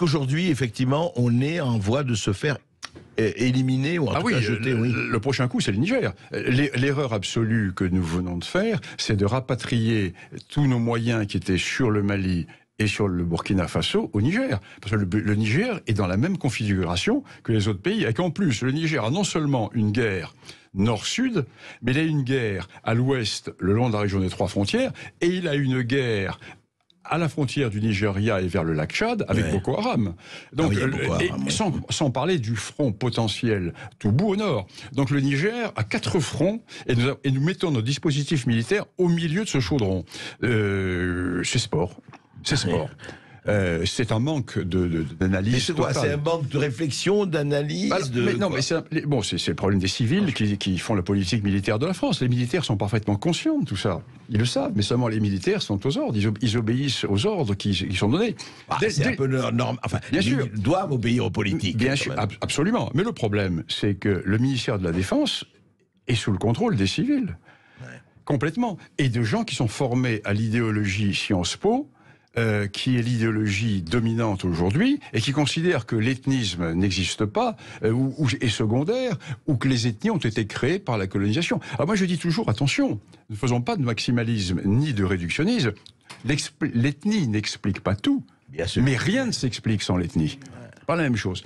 qu'aujourd'hui, effectivement, on est en voie de se faire éliminer ou en tout cas jeter, le prochain coup, c'est le Niger. L'erreur absolue que nous venons de faire, c'est de rapatrier tous nos moyens qui étaient sur le Mali et sur le Burkina Faso au Niger. Parce que le Niger est dans la même configuration que les autres pays, et qu'en plus, le Niger a non seulement une guerre nord-sud, mais il a une guerre à l'ouest, le long de la région des trois frontières, et il a une guerre à la frontière du Nigeria et vers le lac Tchad, avec Boko Haram. Donc, sans parler du front potentiel tout bout au nord. Donc le Niger a 4 fronts, et nous mettons nos dispositifs militaires au milieu de ce chaudron. C'est sport. C'est sport. C'est un manque d'analyse. Mais c'est quoi? C'est un manque de réflexion, d'analyse c'est le problème des civils qui font la politique militaire de la France. Les militaires sont parfaitement conscients de tout ça. Ils le savent, mais seulement les militaires sont aux ordres. Ils obéissent aux ordres qui sont donnés. C'est un peu normal. Enfin, bien sûr, ils doivent obéir aux politiques. Bien sûr, absolument. Mais le problème, c'est que le ministère de la Défense est sous le contrôle des civils. Complètement. Et de gens qui sont formés à l'idéologie Sciences Po, qui est l'idéologie dominante aujourd'hui, et qui considère que l'ethnisme n'existe pas, ou est secondaire, ou que les ethnies ont été créées par la colonisation. Alors moi je dis toujours, attention, ne faisons pas de maximalisme ni de réductionnisme. L'ethnie n'explique pas tout, mais rien ne s'explique sans l'ethnie. Pas la même chose.